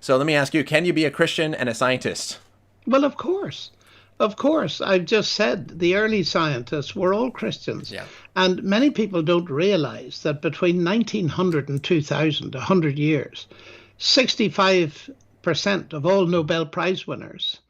So let me ask you, can you be a Christian and a scientist? Well, of course. Of course. I've just said the early scientists were all Christians. Yeah. And many people don't realize that between 1900 and 2000, 100 years, 65% of all Nobel Prize winners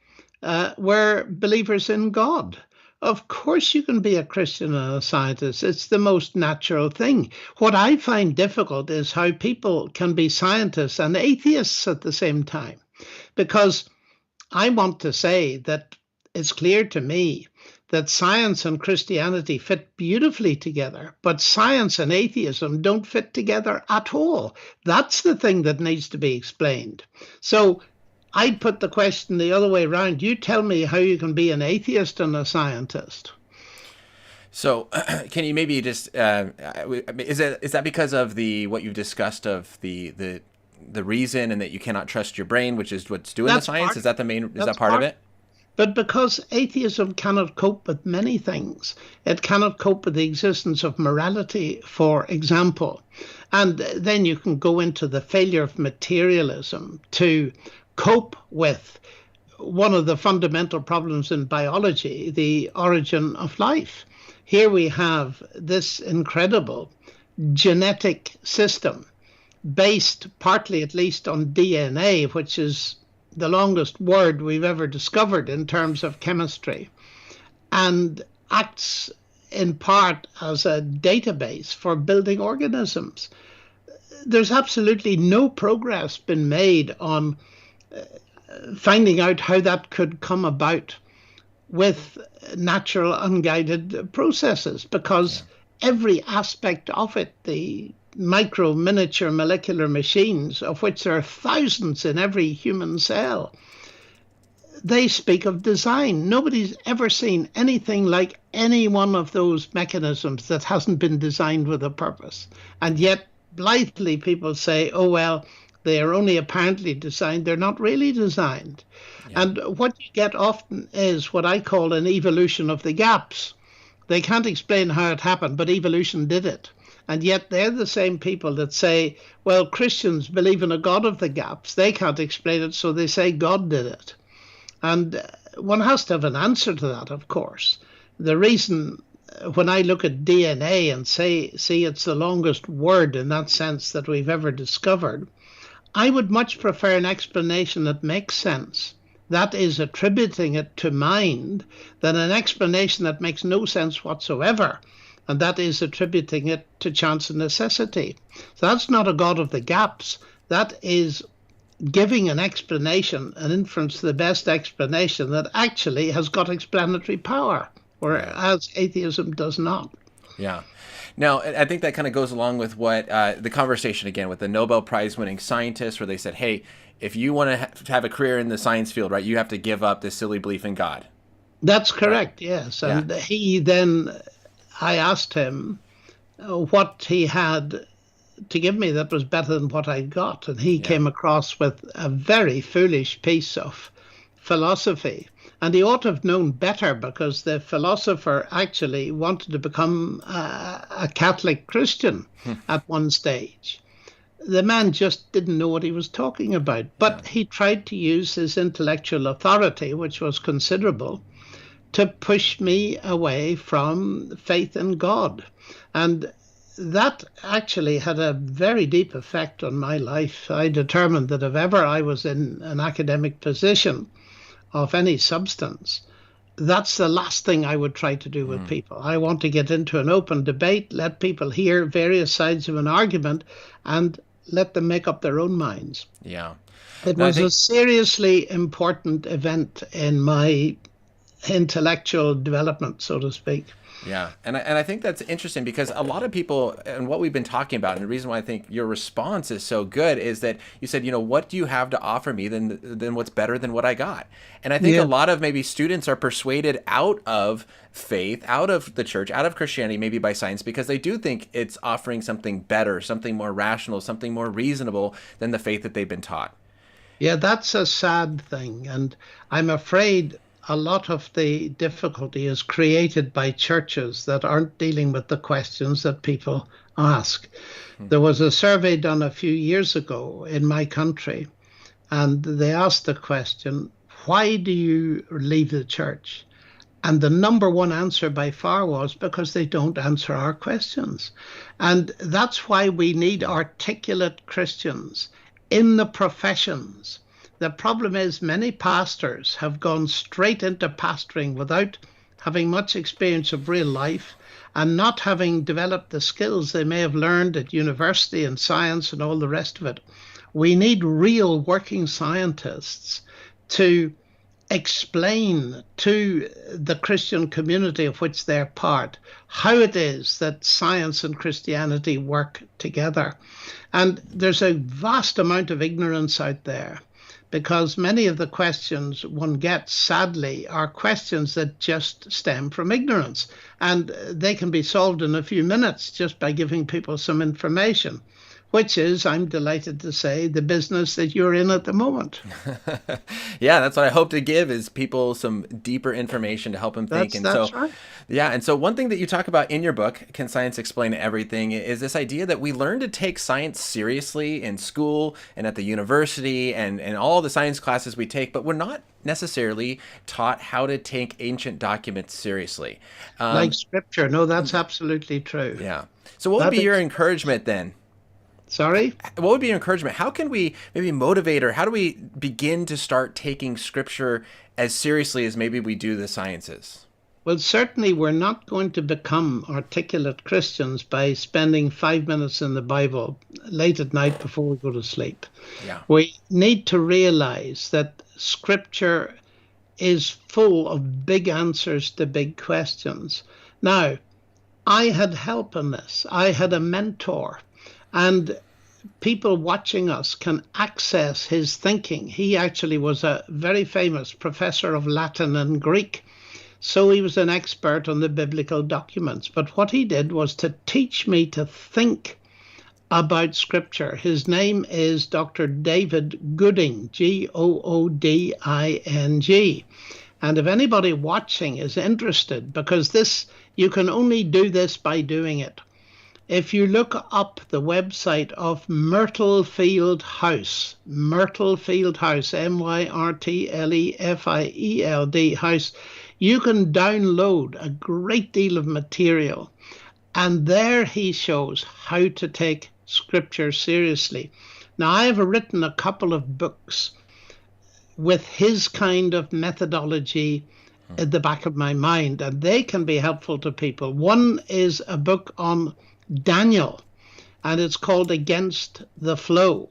were believers in God. Of course, you can be a Christian and a scientist. It's the most natural thing. What I find difficult is how people can be scientists and atheists at the same time. Because I want to say that it's clear to me that science and Christianity fit beautifully together, but science and atheism don't fit together at all. That's the thing that needs to be explained. So I'd put the question the other way around. You tell me how you can be an atheist and a scientist. So, can you maybe just is that because of the what you've discussed of the reason and that you cannot trust your brain, which is what's doing the That's science? part. Is that the main? Is that That's part of part. it? But because atheism cannot cope with many things, it cannot cope with the existence of morality, for example. And then you can go into the failure of materialism to cope with one of the fundamental problems in biology, the origin of life. Here we have this incredible genetic system based partly at least on DNA, which is the longest word we've ever discovered in terms of chemistry, and acts in part as a database for building organisms. There's absolutely no progress been made on finding out how that could come about with natural unguided processes because every aspect of it, the micro, miniature, molecular machines, of which there are thousands in every human cell, they speak of design. Nobody's ever seen anything like any one of those mechanisms that hasn't been designed with a purpose. And yet, blithely, people say, oh, well, they are only apparently designed. They're not really designed. Yeah. And what you get often is what I call an evolution of the gaps. They can't explain how it happened, but evolution did it. And yet they're the same people that say, well, Christians believe in a God of the gaps. They can't explain it, so they say God did it. And one has to have an answer to that, of course. The reason when I look at DNA and see it's the longest word in that sense that we've ever discovered, I would much prefer an explanation that makes sense. That is attributing it to mind than an explanation that makes no sense whatsoever. And that is attributing it to chance and necessity. So that's not a God of the gaps. That is giving an explanation, an inference to the best explanation that actually has got explanatory power, whereas atheism does not. Yeah. Now, I think that kind of goes along with what the conversation again with the Nobel Prize winning scientists, where they said, hey, if you want to have a career in the science field, right, you have to give up this silly belief in God. That's Right. correct, yes. Yeah. And I asked him what he had to give me that was better than what I got. And he Yeah. came across with a very foolish piece of philosophy. And he ought to have known better because the philosopher actually wanted to become a Catholic Christian at one stage. The man just didn't know what he was talking about, Yeah. but he tried to use his intellectual authority, which was considerable, to push me away from faith in God. And that actually had a very deep effect on my life. I determined that if ever I was in an academic position of any substance, that's the last thing I would try to do with people. I want to get into an open debate, let people hear various sides of an argument, and let them make up their own minds. Yeah. It No, I was a think seriously important event in my intellectual development, so to speak. yeah, and I think that's interesting because a lot of people and what we've been talking about, and the reason why I think your response is so good is that you said, you know, what do you have to offer me than what's better than what I got? And I think a Yeah. lot of maybe students are persuaded out of faith, out of the church, out of Christianity, maybe by science, because they do think it's offering something better, something more rational, something more reasonable than the faith that they've been taught. Yeah, that's a sad thing. And I'm afraid a lot of the difficulty is created by churches that aren't dealing with the questions that people ask. There was a survey done a few years ago in my country, and they asked the question, why do you leave the church? And the number one answer by far was because they don't answer our questions. And that's why we need articulate Christians in the professions. The problem is many pastors have gone straight into pastoring without having much experience of real life and not having developed the skills they may have learned at university and science and all the rest of it. We need real working scientists to explain to the Christian community of which they're part how it is that science and Christianity work together. And there's a vast amount of ignorance out there, because many of the questions one gets, sadly, are questions that just stem from ignorance. And they can be solved in a few minutes just by giving people some information, which is, I'm delighted to say, the business that you're in at the moment. Yeah, that's what I hope to give, is people some deeper information to help them think. That's right. Yeah, and so one thing that you talk about in your book, Can Science Explain Everything, is this idea that we learn to take science seriously in school and at the university and all the science classes we take, but we're not necessarily taught how to take ancient documents seriously. Like scripture. No, that's absolutely true. Yeah. So what would be your encouragement then? Sorry? What would be your encouragement? How can we maybe motivate, or how do we begin to start taking scripture as seriously as maybe we do the sciences? Well, certainly we're not going to become articulate Christians by spending 5 minutes in the Bible late at night before we go to sleep. Yeah. We need to realize that scripture is full of big answers to big questions. Now, I had help in this. I had a mentor. And people watching us can access his thinking. He actually was a very famous professor of Latin and Greek. So he was an expert on the biblical documents. But what he did was to teach me to think about scripture. His name is Dr. David Gooding, Gooding. And if anybody watching is interested, because this, you can only do this by doing it. If you look up the website of Myrtlefield House, Myrtlefield House, Myrtlefield House, you can download a great deal of material. And there he shows how to take scripture seriously. Now, I have written a couple of books with his kind of methodology at the back of my mind, and they can be helpful to people. One is a book on Daniel, and it's called Against the Flow.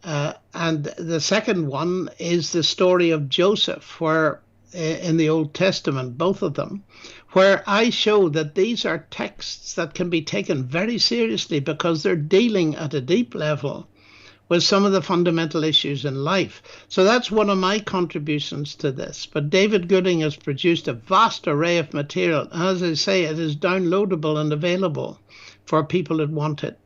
And the second one is the story of Joseph, where in the Old Testament, both of them, where I show that these are texts that can be taken very seriously because they're dealing at a deep level with some of the fundamental issues in life. So that's one of my contributions to this. But David Gooding has produced a vast array of material. And as I say, it is downloadable and available for people that want it.